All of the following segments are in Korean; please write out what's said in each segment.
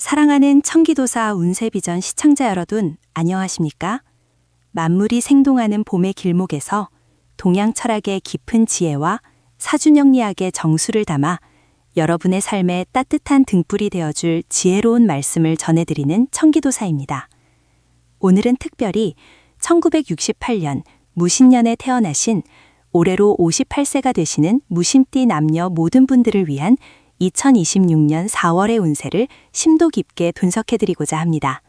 사랑하는 청기도사 운세비전 시청자 여러분, 안녕하십니까? 만물이 생동하는 봄의 길목에서 동양 철학의 깊은 지혜와 사주영리학의 정수를 담아 여러분의 삶에 따뜻한 등불이 되어줄 지혜로운 말씀을 전해드리는 청기도사입니다. 오늘은 특별히 1968년 무신년에 태어나신 올해로 58세가 되시는 무신띠 남녀 모든 분들을 위한 2026년 4월의 운세를 심도 깊게 분석해드리고자 합니다.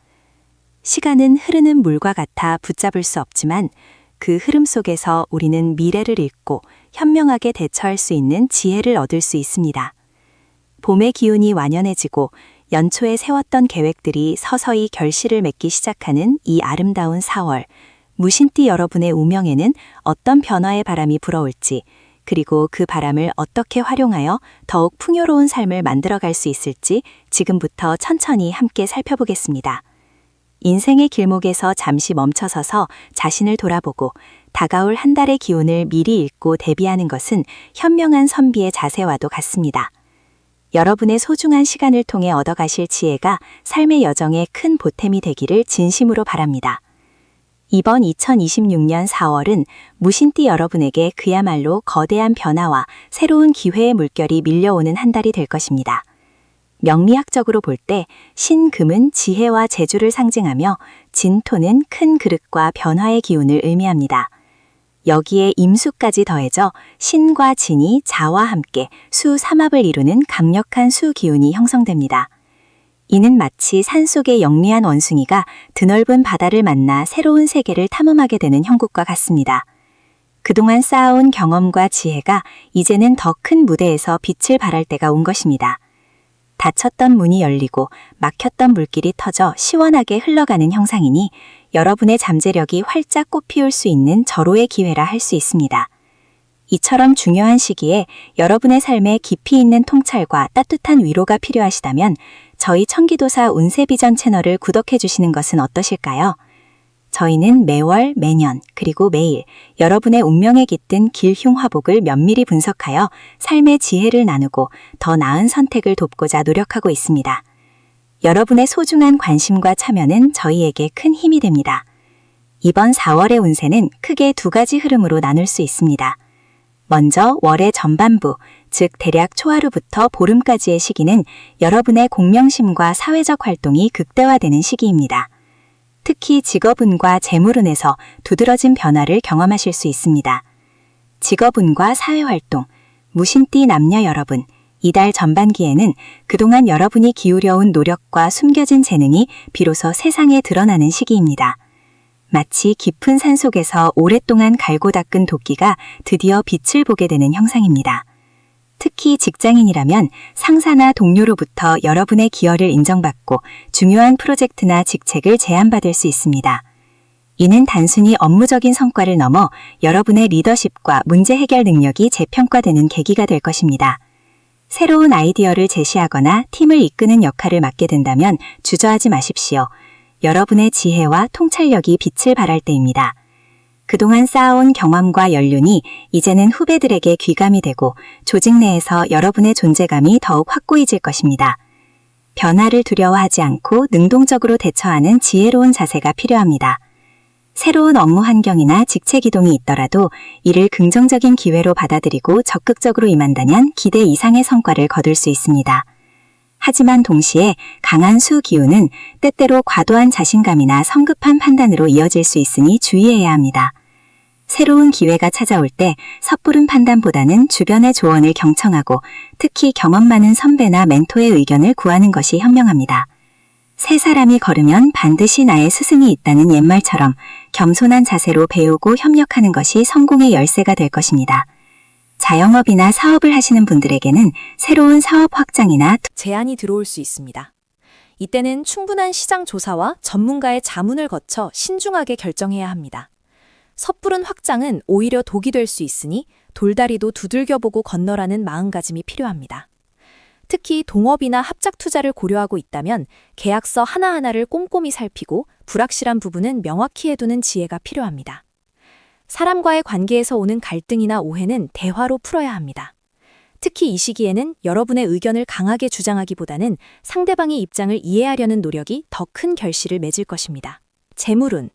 시간은 흐르는 물과 같아 붙잡을 수 없지만 그 흐름 속에서 우리는 미래를 읽고 현명하게 대처할 수 있는 지혜를 얻을 수 있습니다. 봄의 기운이 완연해지고 연초에 세웠던 계획들이 서서히 결실을 맺기 시작하는 이 아름다운 4월, 무신띠 여러분의 운명에는 어떤 변화의 바람이 불어올지, 그리고 그 바람을 어떻게 활용하여 더욱 풍요로운 삶을 만들어갈 수 있을지 지금부터 천천히 함께 살펴보겠습니다. 인생의 길목에서 잠시 멈춰서서 자신을 돌아보고 다가올 한 달의 기운을 미리 읽고 대비하는 것은 현명한 선비의 자세와도 같습니다. 여러분의 소중한 시간을 통해 얻어가실 지혜가 삶의 여정에 큰 보탬이 되기를 진심으로 바랍니다. 이번 2026년 4월은 무신띠 여러분에게 그야말로 거대한 변화와 새로운 기회의 물결이 밀려오는 한 달이 될 것입니다. 명리학적으로 볼 때 신금은 지혜와 재주를 상징하며 진토는 큰 그릇과 변화의 기운을 의미합니다. 여기에 임수까지 더해져 신과 진이 자와 함께 수삼합을 이루는 강력한 수기운이 형성됩니다. 이는 마치 산속의 영리한 원숭이가 드넓은 바다를 만나 새로운 세계를 탐험하게 되는 형국과 같습니다. 그동안 쌓아온 경험과 지혜가 이제는 더 큰 무대에서 빛을 발할 때가 온 것입니다. 닫혔던 문이 열리고 막혔던 물길이 터져 시원하게 흘러가는 형상이니 여러분의 잠재력이 활짝 꽃피울 수 있는 절호의 기회라 할 수 있습니다. 이처럼 중요한 시기에 여러분의 삶에 깊이 있는 통찰과 따뜻한 위로가 필요하시다면 저희 청기도사 운세비전 채널을 구독해 주시는 것은 어떠실까요? 저희는 매월, 매년, 그리고 매일 여러분의 운명에 깃든 길흉화복을 면밀히 분석하여 삶의 지혜를 나누고 더 나은 선택을 돕고자 노력하고 있습니다. 여러분의 소중한 관심과 참여는 저희에게 큰 힘이 됩니다. 이번 4월의 운세는 크게 두 가지 흐름으로 나눌 수 있습니다. 먼저 월의 전반부, 즉 대략 초하루부터 보름까지의 시기는 여러분의 공명심과 사회적 활동이 극대화되는 시기입니다. 특히 직업운과 재물운에서 두드러진 변화를 경험하실 수 있습니다. 직업운과 사회활동, 무신띠 남녀 여러분, 이달 전반기에는 그동안 여러분이 기울여온 노력과 숨겨진 재능이 비로소 세상에 드러나는 시기입니다. 마치 깊은 산속에서 오랫동안 갈고 닦은 도끼가 드디어 빛을 보게 되는 형상입니다. 특히 직장인이라면 상사나 동료로부터 여러분의 기여를 인정받고 중요한 프로젝트나 직책을 제안받을 수 있습니다. 이는 단순히 업무적인 성과를 넘어 여러분의 리더십과 문제 해결 능력이 재평가되는 계기가 될 것입니다. 새로운 아이디어를 제시하거나 팀을 이끄는 역할을 맡게 된다면 주저하지 마십시오. 여러분의 지혜와 통찰력이 빛을 발할 때입니다. 그동안 쌓아온 경험과 연륜이 이제는 후배들에게 귀감이 되고 조직 내에서 여러분의 존재감이 더욱 확고해질 것입니다. 변화를 두려워하지 않고 능동적으로 대처하는 지혜로운 자세가 필요합니다. 새로운 업무 환경이나 직책 이동이 있더라도 이를 긍정적인 기회로 받아들이고 적극적으로 임한다면 기대 이상의 성과를 거둘 수 있습니다. 하지만 동시에 강한 수 기운은 때때로 과도한 자신감이나 성급한 판단으로 이어질 수 있으니 주의해야 합니다. 새로운 기회가 찾아올 때 섣부른 판단보다는 주변의 조언을 경청하고 특히 경험 많은 선배나 멘토의 의견을 구하는 것이 현명합니다. 세 사람이 걸으면 반드시 나의 스승이 있다는 옛말처럼 겸손한 자세로 배우고 협력하는 것이 성공의 열쇠가 될 것입니다. 자영업이나 사업을 하시는 분들에게는 새로운 사업 확장이나 제안이 들어올 수 있습니다. 이때는 충분한 시장 조사와 전문가의 자문을 거쳐 신중하게 결정해야 합니다. 섣부른 확장은 오히려 독이 될 수 있으니 돌다리도 두들겨보고 건너라는 마음가짐이 필요합니다. 특히 동업이나 합작 투자를 고려하고 있다면 계약서 하나하나를 꼼꼼히 살피고 불확실한 부분은 명확히 해두는 지혜가 필요합니다. 사람과의 관계에서 오는 갈등이나 오해는 대화로 풀어야 합니다. 특히 이 시기에는 여러분의 의견을 강하게 주장하기보다는 상대방의 입장을 이해하려는 노력이 더 큰 결실을 맺을 것입니다. 재물운.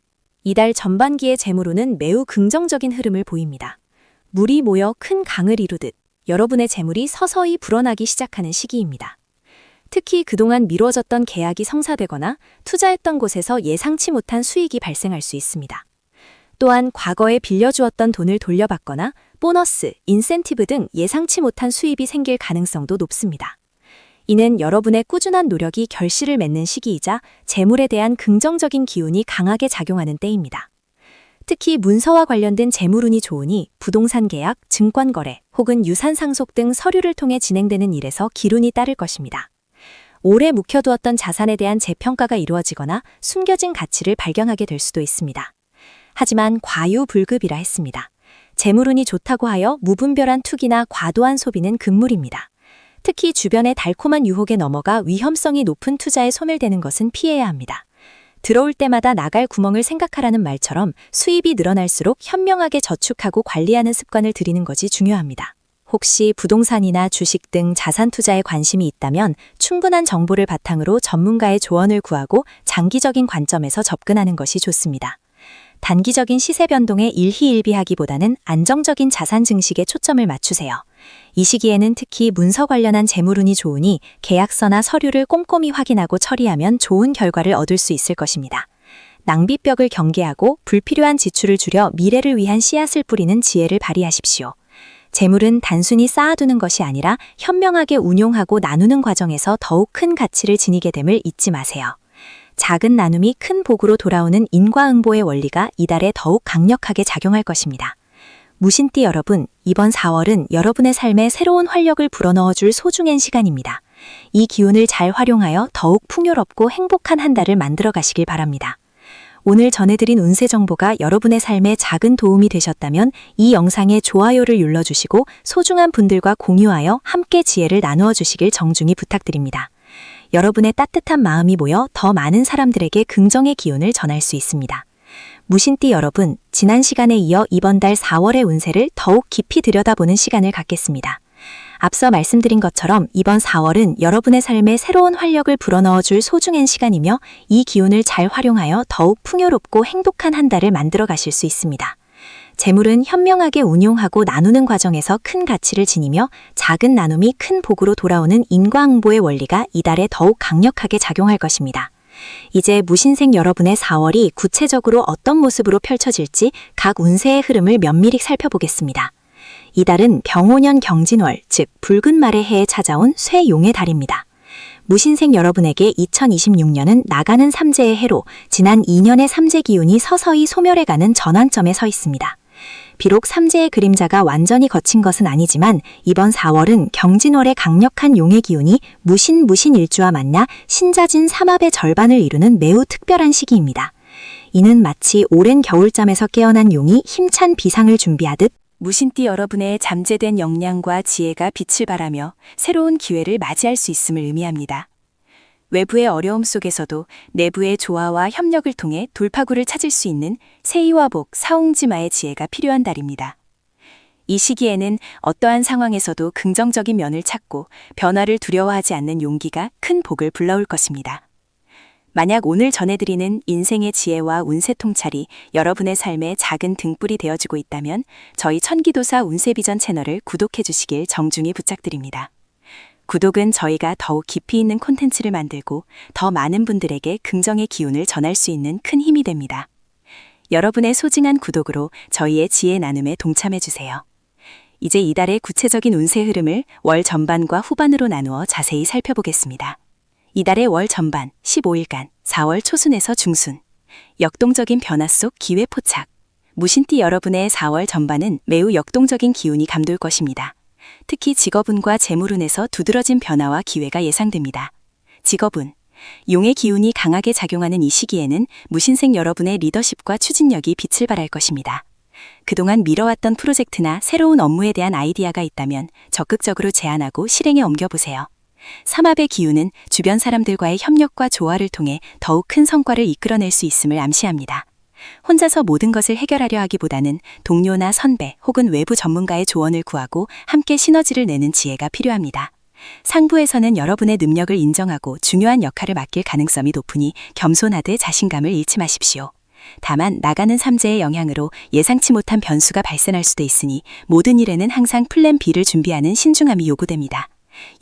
이달 전반기의 재물운은 매우 긍정적인 흐름을 보입니다. 물이 모여 큰 강을 이루듯 여러분의 재물이 서서히 불어나기 시작하는 시기입니다. 특히 그동안 미뤄졌던 계약이 성사되거나 투자했던 곳에서 예상치 못한 수익이 발생할 수 있습니다. 또한 과거에 빌려주었던 돈을 돌려받거나 보너스, 인센티브 등 예상치 못한 수입이 생길 가능성도 높습니다. 이는 여러분의 꾸준한 노력이 결실을 맺는 시기이자 재물에 대한 긍정적인 기운이 강하게 작용하는 때입니다. 특히 문서와 관련된 재물운이 좋으니 부동산 계약, 증권 거래 혹은 유산 상속 등 서류를 통해 진행되는 일에서 기운이 따를 것입니다. 오래 묵혀두었던 자산에 대한 재평가가 이루어지거나 숨겨진 가치를 발견하게 될 수도 있습니다. 하지만 과유불급이라 했습니다. 재물운이 좋다고 하여 무분별한 투기나 과도한 소비는 금물입니다. 특히 주변의 달콤한 유혹에 넘어가 위험성이 높은 투자에 소멸되는 것은 피해야 합니다. 들어올 때마다 나갈 구멍을 생각하라는 말처럼 수입이 늘어날수록 현명하게 저축하고 관리하는 습관을 들이는 것이 중요합니다. 혹시 부동산이나 주식 등 자산 투자에 관심이 있다면 충분한 정보를 바탕으로 전문가의 조언을 구하고 장기적인 관점에서 접근하는 것이 좋습니다. 단기적인 시세 변동에 일희일비하기보다는 안정적인 자산 증식에 초점을 맞추세요. 이 시기에는 특히 문서 관련한 재물운이 좋으니 계약서나 서류를 꼼꼼히 확인하고 처리하면 좋은 결과를 얻을 수 있을 것입니다. 낭비벽을 경계하고 불필요한 지출을 줄여 미래를 위한 씨앗을 뿌리는 지혜를 발휘하십시오. 재물은 단순히 쌓아두는 것이 아니라 현명하게 운용하고 나누는 과정에서 더욱 큰 가치를 지니게 됨을 잊지 마세요. 작은 나눔이 큰 복으로 돌아오는 인과응보의 원리가 이달에 더욱 강력하게 작용할 것입니다. 무신띠 여러분, 이번 4월은 여러분의 삶에 새로운 활력을 불어넣어줄 소중한 시간입니다. 이 기운을 잘 활용하여 더욱 풍요롭고 행복한 한 달을 만들어 가시길 바랍니다. 오늘 전해드린 운세 정보가 여러분의 삶에 작은 도움이 되셨다면 이 영상에 좋아요를 눌러주시고 소중한 분들과 공유하여 함께 지혜를 나누어 주시길 정중히 부탁드립니다. 여러분의 따뜻한 마음이 모여 더 많은 사람들에게 긍정의 기운을 전할 수 있습니다. 무신띠 여러분, 지난 시간에 이어 이번 달 4월의 운세를 더욱 깊이 들여다보는 시간을 갖겠습니다. 앞서 말씀드린 것처럼 이번 4월은 여러분의 삶에 새로운 활력을 불어넣어줄 소중한 시간이며 이 기운을 잘 활용하여 더욱 풍요롭고 행복한 한 달을 만들어 가실 수 있습니다. 재물은 현명하게 운용하고 나누는 과정에서 큰 가치를 지니며 작은 나눔이 큰 복으로 돌아오는 인과응보의 원리가 이달에 더욱 강력하게 작용할 것입니다. 이제 무신생 여러분의 4월이 구체적으로 어떤 모습으로 펼쳐질지 각 운세의 흐름을 면밀히 살펴보겠습니다. 이달은 병오년 경진월, 즉 붉은 말의 해에 찾아온 쇠용의 달입니다. 무신생 여러분에게 2026년은 나가는 삼재의 해로 지난 2년의 삼재 기운이 서서히 소멸해가는 전환점에 서 있습니다. 비록 삼재의 그림자가 완전히 거친 것은 아니지만 이번 4월은 경진월의 강력한 용의 기운이 무신일주와 만나 신자진 삼합의 절반을 이루는 매우 특별한 시기입니다. 이는 마치 오랜 겨울잠에서 깨어난 용이 힘찬 비상을 준비하듯 무신띠 여러분의 잠재된 역량과 지혜가 빛을 발하며 새로운 기회를 맞이할 수 있음을 의미합니다. 외부의 어려움 속에서도 내부의 조화와 협력을 통해 돌파구를 찾을 수 있는 세이와복, 사홍지마의 지혜가 필요한 달입니다. 이 시기에는 어떠한 상황에서도 긍정적인 면을 찾고 변화를 두려워하지 않는 용기가 큰 복을 불러올 것입니다. 만약 오늘 전해드리는 인생의 지혜와 운세 통찰이 여러분의 삶에 작은 등불이 되어주고 있다면 저희 천기도사 운세비전 채널을 구독해 주시길 정중히 부탁드립니다. 구독은 저희가 더욱 깊이 있는 콘텐츠를 만들고 더 많은 분들에게 긍정의 기운을 전할 수 있는 큰 힘이 됩니다. 여러분의 소중한 구독으로 저희의 지혜 나눔에 동참해 주세요. 이제 이달의 구체적인 운세 흐름을 월 전반과 후반으로 나누어 자세히 살펴보겠습니다. 이달의 월 전반 15일간 4월 초순에서 중순 역동적인 변화 속 기회 포착. 무신띠 여러분의 4월 전반은 매우 역동적인 기운이 감돌 것입니다. 특히 직업운과 재물운에서 두드러진 변화와 기회가 예상됩니다. 직업운. 용의 기운이 강하게 작용하는 이 시기에는 무신생 여러분의 리더십과 추진력이 빛을 발할 것입니다. 그동안 미뤄왔던 프로젝트나 새로운 업무에 대한 아이디어가 있다면 적극적으로 제안하고 실행에 옮겨보세요. 삼합의 기운은 주변 사람들과의 협력과 조화를 통해 더욱 큰 성과를 이끌어낼 수 있음을 암시합니다. 혼자서 모든 것을 해결하려 하기보다는 동료나 선배 혹은 외부 전문가의 조언을 구하고 함께 시너지를 내는 지혜가 필요합니다. 상부에서는 여러분의 능력을 인정하고 중요한 역할을 맡길 가능성이 높으니 겸손하되 자신감을 잃지 마십시오. 다만 나가는 삼재의 영향으로 예상치 못한 변수가 발생할 수도 있으니 모든 일에는 항상 플랜 B를 준비하는 신중함이 요구됩니다.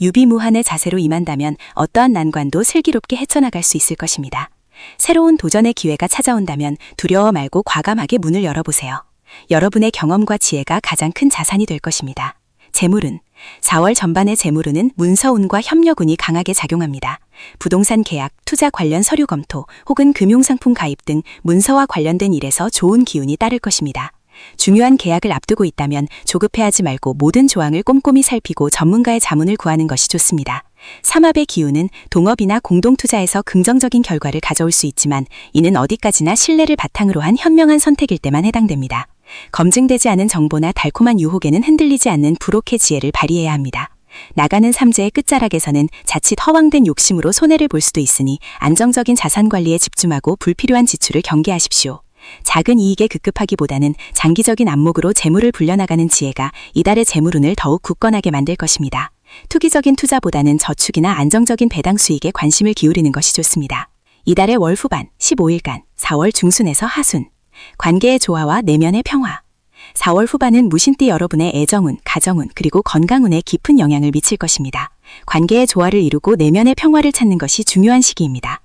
유비무환의 자세로 임한다면 어떠한 난관도 슬기롭게 헤쳐나갈 수 있을 것입니다. 새로운 도전의 기회가 찾아온다면 두려워 말고 과감하게 문을 열어보세요. 여러분의 경험과 지혜가 가장 큰 자산이 될 것입니다. 재물운. 4월 전반의 재물운은 문서운과 협력운이 강하게 작용합니다. 부동산 계약, 투자 관련 서류 검토 혹은 금융상품 가입 등 문서와 관련된 일에서 좋은 기운이 따를 것입니다. 중요한 계약을 앞두고 있다면 조급해하지 말고 모든 조항을 꼼꼼히 살피고 전문가의 자문을 구하는 것이 좋습니다. 삼합의 기운은 동업이나 공동투자에서 긍정적인 결과를 가져올 수 있지만 이는 어디까지나 신뢰를 바탕으로 한 현명한 선택일 때만 해당됩니다. 검증되지 않은 정보나 달콤한 유혹에는 흔들리지 않는 불혹의 지혜를 발휘해야 합니다. 나가는 삼재의 끝자락에서는 자칫 허황된 욕심으로 손해를 볼 수도 있으니 안정적인 자산 관리에 집중하고 불필요한 지출을 경계하십시오. 작은 이익에 급급하기보다는 장기적인 안목으로 재물을 불려나가는 지혜가 이달의 재물운을 더욱 굳건하게 만들 것입니다. 투기적인 투자보다는 저축이나 안정적인 배당 수익에 관심을 기울이는 것이 좋습니다. 이달의 월 후반 15일간 4월 중순에서 하순. 관계의 조화와 내면의 평화. 4월 후반은 무신띠 여러분의 애정운, 가정운, 그리고 건강운에 깊은 영향을 미칠 것입니다. 관계의 조화를 이루고 내면의 평화를 찾는 것이 중요한 시기입니다.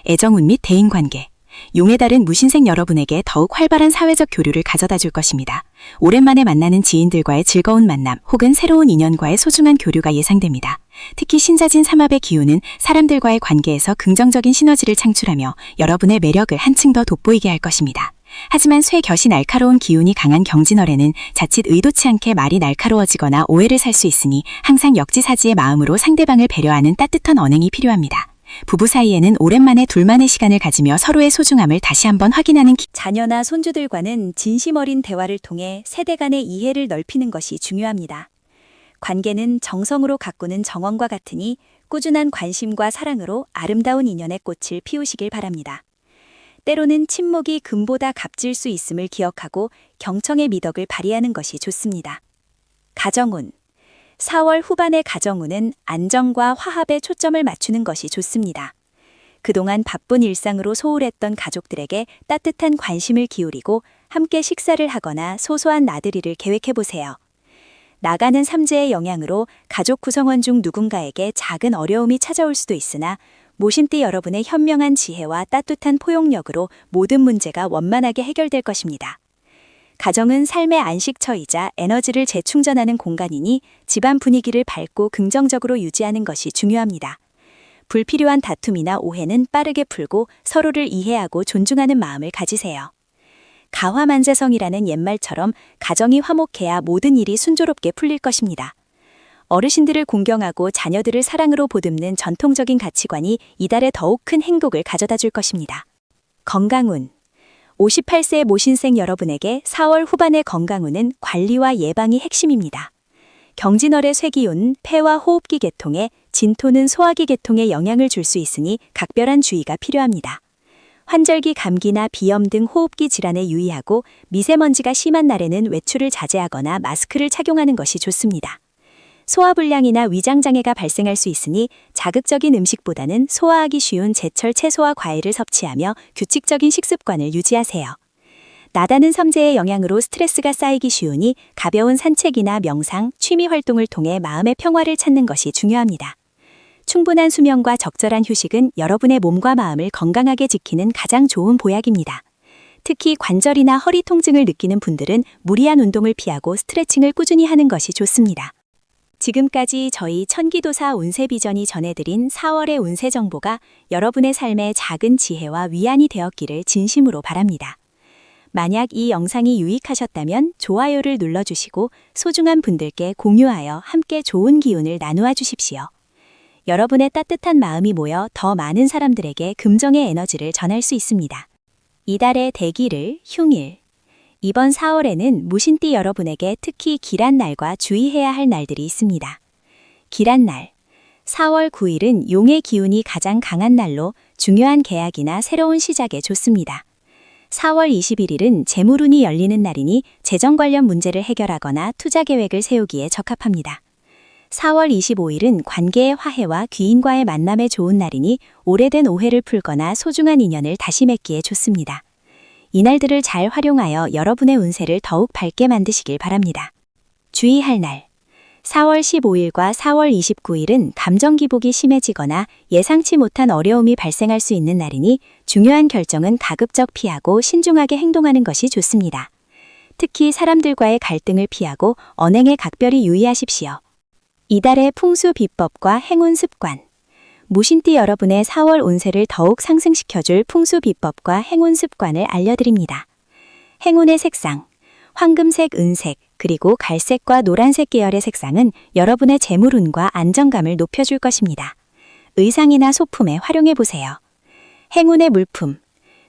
애정운 및 대인관계. 용의 달은 무신생 여러분에게 더욱 활발한 사회적 교류를 가져다 줄 것입니다. 오랜만에 만나는 지인들과의 즐거운 만남 혹은 새로운 인연과의 소중한 교류가 예상됩니다. 특히 신자진 삼합의 기운은 사람들과의 관계에서 긍정적인 시너지를 창출하며 여러분의 매력을 한층 더 돋보이게 할 것입니다. 하지만 쇠곁이 날카로운 기운이 강한 경진월에는 자칫 의도치 않게 말이 날카로워지거나 오해를 살 수 있으니 항상 역지사지의 마음으로 상대방을 배려하는 따뜻한 언행이 필요합니다. 부부 사이에는 오랜만에 둘만의 시간을 가지며 서로의 소중함을 다시 한번 확인하는 자녀나 손주들과는 진심 어린 대화를 통해 세대 간의 이해를 넓히는 것이 중요합니다. 관계는 정성으로 가꾸는 정원과 같으니 꾸준한 관심과 사랑으로 아름다운 인연의 꽃을 피우시길 바랍니다. 때로는 침묵이 금보다 값질 수 있음을 기억하고 경청의 미덕을 발휘하는 것이 좋습니다. 가정운. 4월 후반의 가정운은 안정과 화합에 초점을 맞추는 것이 좋습니다. 그동안 바쁜 일상으로 소홀했던 가족들에게 따뜻한 관심을 기울이고 함께 식사를 하거나 소소한 나들이를 계획해보세요. 나가는 삼재의 영향으로 가족 구성원 중 누군가에게 작은 어려움이 찾아올 수도 있으나 모신띠 여러분의 현명한 지혜와 따뜻한 포용력으로 모든 문제가 원만하게 해결될 것입니다. 가정은 삶의 안식처이자 에너지를 재충전하는 공간이니 집안 분위기를 밝고 긍정적으로 유지하는 것이 중요합니다. 불필요한 다툼이나 오해는 빠르게 풀고 서로를 이해하고 존중하는 마음을 가지세요. 가화만재성이라는 옛말처럼 가정이 화목해야 모든 일이 순조롭게 풀릴 것입니다. 어르신들을 공경하고 자녀들을 사랑으로 보듬는 전통적인 가치관이 이달에 더욱 큰 행복을 가져다 줄 것입니다. 건강운. 58세 모신생 여러분에게 4월 후반의 건강운은 관리와 예방이 핵심입니다. 경진월의 쇠기운은 폐와 호흡기 계통에, 진토는 소화기 계통에 영향을 줄 수 있으니 각별한 주의가 필요합니다. 환절기 감기나 비염 등 호흡기 질환에 유의하고 미세먼지가 심한 날에는 외출을 자제하거나 마스크를 착용하는 것이 좋습니다. 소화불량이나 위장장애가 발생할 수 있으니 자극적인 음식보다는 소화하기 쉬운 제철 채소와 과일을 섭취하며 규칙적인 식습관을 유지하세요. 나다는 삼재의 영향으로 스트레스가 쌓이기 쉬우니 가벼운 산책이나 명상, 취미 활동을 통해 마음의 평화를 찾는 것이 중요합니다. 충분한 수면과 적절한 휴식은 여러분의 몸과 마음을 건강하게 지키는 가장 좋은 보약입니다. 특히 관절이나 허리 통증을 느끼는 분들은 무리한 운동을 피하고 스트레칭을 꾸준히 하는 것이 좋습니다. 지금까지 저희 천기도사 운세비전이 전해드린 4월의 운세 정보가 여러분의 삶에 작은 지혜와 위안이 되었기를 진심으로 바랍니다. 만약 이 영상이 유익하셨다면 좋아요를 눌러주시고 소중한 분들께 공유하여 함께 좋은 기운을 나누어 주십시오. 여러분의 따뜻한 마음이 모여 더 많은 사람들에게 긍정의 에너지를 전할 수 있습니다. 이달의 대기를 흉일. 이번 4월에는 무신띠 여러분에게 특히 길한 날과 주의해야 할 날들이 있습니다. 길한 날. 4월 9일은 용의 기운이 가장 강한 날로 중요한 계약이나 새로운 시작에 좋습니다. 4월 21일은 재물운이 열리는 날이니 재정 관련 문제를 해결하거나 투자 계획을 세우기에 적합합니다. 4월 25일은 관계의 화해와 귀인과의 만남에 좋은 날이니 오래된 오해를 풀거나 소중한 인연을 다시 맺기에 좋습니다. 이날들을 잘 활용하여 여러분의 운세를 더욱 밝게 만드시길 바랍니다. 주의할 날 4월 15일과 4월 29일은 감정 기복이 심해지거나 예상치 못한 어려움이 발생할 수 있는 날이니 중요한 결정은 가급적 피하고 신중하게 행동하는 것이 좋습니다. 특히 사람들과의 갈등을 피하고 언행에 각별히 유의하십시오. 이달의 풍수 비법과 행운 습관. 무신띠 여러분의 4월 운세를 더욱 상승시켜줄 풍수 비법과 행운 습관을 알려드립니다. 행운의 색상. 황금색, 은색, 그리고 갈색과 노란색 계열의 색상은 여러분의 재물운과 안정감을 높여줄 것입니다. 의상이나 소품에 활용해보세요. 행운의 물품.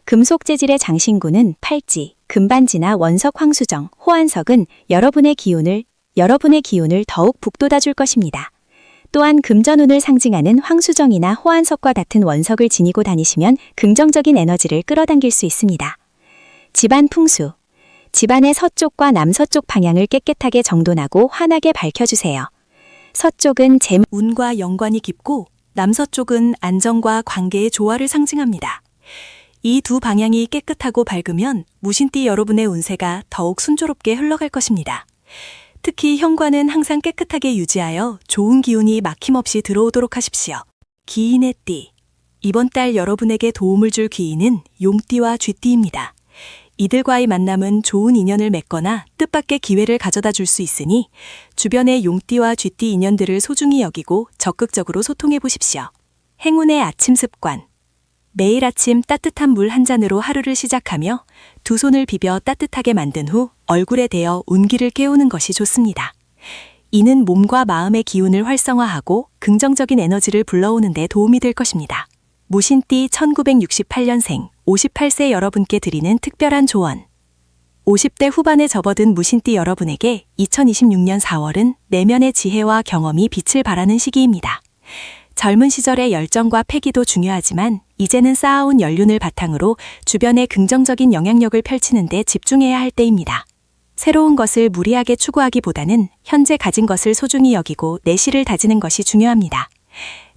금속 재질의 장신구는 팔찌, 금반지나 원석 황수정, 호환석은 여러분의 기운을 더욱 북돋아줄 것입니다. 또한 금전운을 상징하는 황수정이나 호환석과 같은 원석을 지니고 다니시면 긍정적인 에너지를 끌어당길 수 있습니다. 집안 풍수. 집안의 서쪽과 남서쪽 방향을 깨끗하게 정돈하고 환하게 밝혀주세요. 서쪽은 운과 연관이 깊고 남서쪽은 안정과 관계의 조화를 상징합니다. 이 두 방향이 깨끗하고 밝으면 무신띠 여러분의 운세가 더욱 순조롭게 흘러갈 것입니다. 특히 현관은 항상 깨끗하게 유지하여 좋은 기운이 막힘없이 들어오도록 하십시오. 기인의 띠. 이번 달 여러분에게 도움을 줄 기인은 용띠와 쥐띠입니다. 이들과의 만남은 좋은 인연을 맺거나 뜻밖의 기회를 가져다 줄 수 있으니 주변의 용띠와 쥐띠 인연들을 소중히 여기고 적극적으로 소통해 보십시오. 행운의 아침 습관. 매일 아침 따뜻한 물 한 잔으로 하루를 시작하며 두 손을 비벼 따뜻하게 만든 후 얼굴에 대어 운기를 깨우는 것이 좋습니다. 이는 몸과 마음의 기운을 활성화하고 긍정적인 에너지를 불러오는 데 도움이 될 것입니다. 무신띠 1968년생 58세 여러분께 드리는 특별한 조언. 50대 후반에 접어든 무신띠 여러분에게 2026년 4월은 내면의 지혜와 경험이 빛을 발하는 시기입니다. 젊은 시절의 열정과 패기도 중요하지만 이제는 쌓아온 연륜을 바탕으로 주변에 긍정적인 영향력을 펼치는 데 집중해야 할 때입니다. 새로운 것을 무리하게 추구하기보다는 현재 가진 것을 소중히 여기고 내실을 다지는 것이 중요합니다.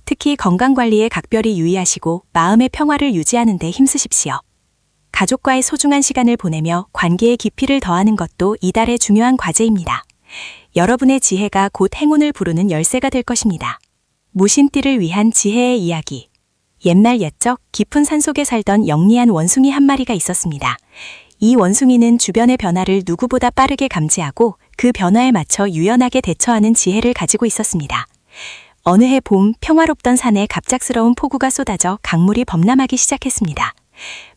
특히 건강관리에 각별히 유의하시고 마음의 평화를 유지하는 데 힘쓰십시오. 가족과의 소중한 시간을 보내며 관계의 깊이를 더하는 것도 이달의 중요한 과제입니다. 여러분의 지혜가 곧 행운을 부르는 열쇠가 될 것입니다. 무신띠를 위한 지혜의 이야기. 옛날 옛적 깊은 산속에 살던 영리한 원숭이 한 마리가 있었습니다. 이 원숭이는 주변의 변화를 누구보다 빠르게 감지하고 그 변화에 맞춰 유연하게 대처하는 지혜를 가지고 있었습니다. 어느 해 봄 평화롭던 산에 갑작스러운 폭우가 쏟아져 강물이 범람하기 시작했습니다.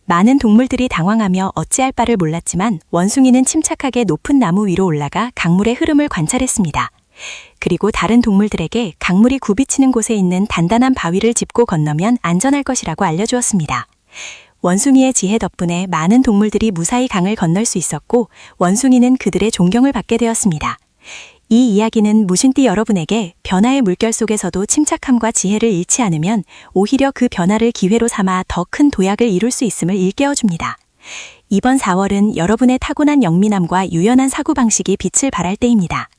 많은 동물들이 당황하며 어찌할 바를 몰랐지만 원숭이는 침착하게 높은 나무 위로 올라가 강물의 흐름을 관찰했습니다. 그리고 다른 동물들에게 강물이 굽이치는 곳에 있는 단단한 바위를 짚고 건너면 안전할 것이라고 알려주었습니다. 원숭이의 지혜 덕분에 많은 동물들이 무사히 강을 건널 수 있었고 원숭이는 그들의 존경을 받게 되었습니다. 이 이야기는 무신띠 여러분에게 변화의 물결 속에서도 침착함과 지혜를 잃지 않으면 오히려 그 변화를 기회로 삼아 더 큰 도약을 이룰 수 있음을 일깨워줍니다. 이번 4월은 여러분의 타고난 영민함과 유연한 사고방식이 빛을 발할 때입니다.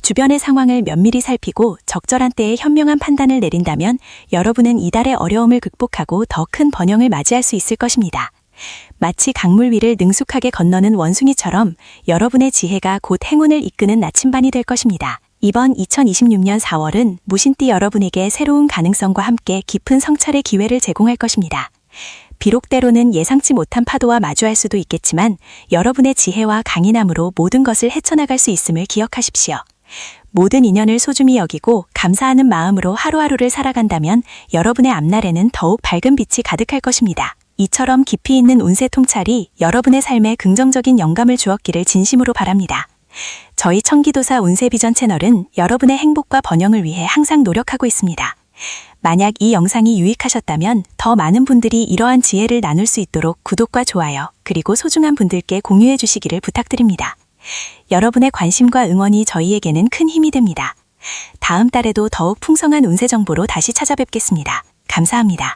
주변의 상황을 면밀히 살피고 적절한 때에 현명한 판단을 내린다면 여러분은 이달의 어려움을 극복하고 더 큰 번영을 맞이할 수 있을 것입니다. 마치 강물 위를 능숙하게 건너는 원숭이처럼 여러분의 지혜가 곧 행운을 이끄는 나침반이 될 것입니다. 이번 2026년 4월은 무신띠 여러분에게 새로운 가능성과 함께 깊은 성찰의 기회를 제공할 것입니다. 비록 때로는 예상치 못한 파도와 마주할 수도 있겠지만 여러분의 지혜와 강인함으로 모든 것을 헤쳐나갈 수 있음을 기억하십시오. 모든 인연을 소중히 여기고 감사하는 마음으로 하루하루를 살아간다면 여러분의 앞날에는 더욱 밝은 빛이 가득할 것입니다. 이처럼 깊이 있는 운세 통찰이 여러분의 삶에 긍정적인 영감을 주었기를 진심으로 바랍니다. 저희 청기도사 운세비전 채널은 여러분의 행복과 번영을 위해 항상 노력하고 있습니다. 만약 이 영상이 유익하셨다면 더 많은 분들이 이러한 지혜를 나눌 수 있도록 구독과 좋아요, 그리고 소중한 분들께 공유해 주시기를 부탁드립니다. 여러분의 관심과 응원이 저희에게는 큰 힘이 됩니다. 다음 달에도 더욱 풍성한 운세 정보로 다시 찾아뵙겠습니다. 감사합니다.